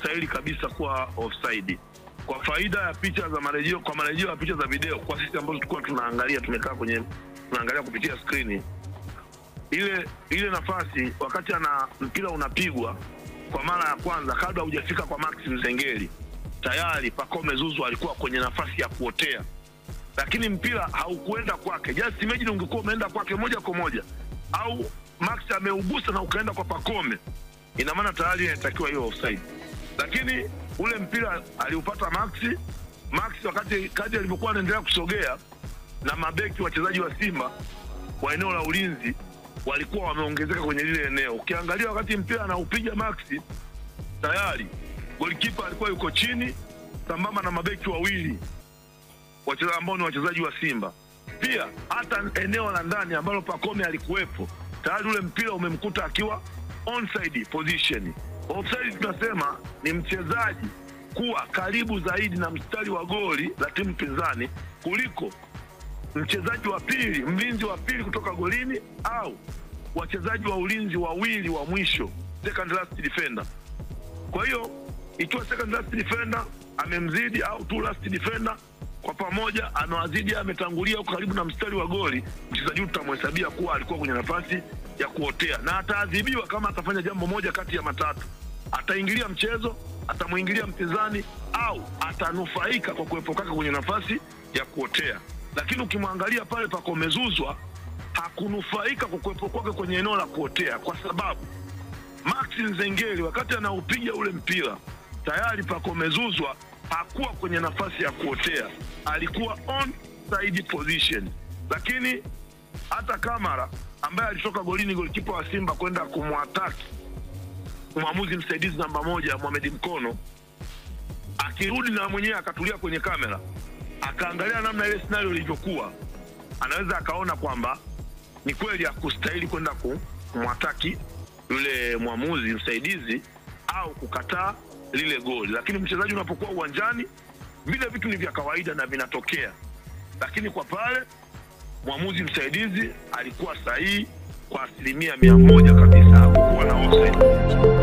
haukustahili kabisa kuwa offside. Kwa faida ya picha za marejeo, kwa marejeo ya picha za video, kwa sisi ambao tulikuwa tunaangalia, tumekaa kwenye tunaangalia kupitia screen, ile nafasi wakati mpira unapigwa kwa mara ya kwanza, kabla hujafika kwa Max Nzengeli, tayari Pacome Zouzoua alikuwa kwenye nafasi ya kuotea, lakini mpira haukuenda kwake. Just imagine ungekuwa umeenda kwake moja kwa moja, au Max ameugusa na ukaenda kwa Pacome, ina maana tayari inatakiwa hiyo offside. Lakini ule mpira aliupata Max wakati kadri alivyokuwa anaendelea kusogea, na mabeki wachezaji wa Simba wa eneo la ulinzi walikuwa wameongezeka kwenye lile eneo. Ukiangalia wakati mpira anaupiga Max, tayari goalkeeper alikuwa yuko chini sambamba na mabeki wawili wachezaji ambao ni wachezaji wa Simba. Pia hata eneo la ndani ambalo Pacome alikuwepo, tayari ule mpira umemkuta akiwa onside position. Offside tunasema ni mchezaji kuwa karibu zaidi na mstari wa goli la timu pinzani kuliko mchezaji wa pili, mlinzi wa pili kutoka golini, au wachezaji wa ulinzi wawili wa mwisho, second last defender. Kwa hiyo ikiwa second last defender amemzidi au two last defender kwa pamoja anawazidi, ametangulia huko karibu na mstari wa goli, mchezaji tutamhesabia kuwa alikuwa kwenye nafasi ya kuotea, na ataadhibiwa kama atafanya jambo moja kati ya matatu: ataingilia mchezo, atamuingilia mpinzani, au atanufaika kwa kuepuka kwenye nafasi ya kuotea. Lakini ukimwangalia pale Pacome Zouzoua hakunufaika kwa kuepuka kwake kwenye eneo la kuotea, kwa sababu Max Nzengeli wakati anaupiga ule mpira, tayari Pacome Zouzoua hakuwa kwenye nafasi ya kuotea, alikuwa onside position. Lakini hata Kamara ambaye alitoka golini, goalkeeper wa Simba, kwenda kumwataki mwamuzi msaidizi namba 1 Mohamed Mkono, akirudi na mwenyewe akatulia kwenye kamera, akaangalia namna ile scenario ilivyokuwa, anaweza akaona kwamba ni kweli hakustahili kwenda kumwataki yule mwamuzi msaidizi au kukataa lile goli. Lakini mchezaji unapokuwa uwanjani, vile vitu ni vya kawaida na vinatokea. Lakini kwa pale mwamuzi msaidizi alikuwa sahihi kwa 100% kabisa, hakukuwa na offside.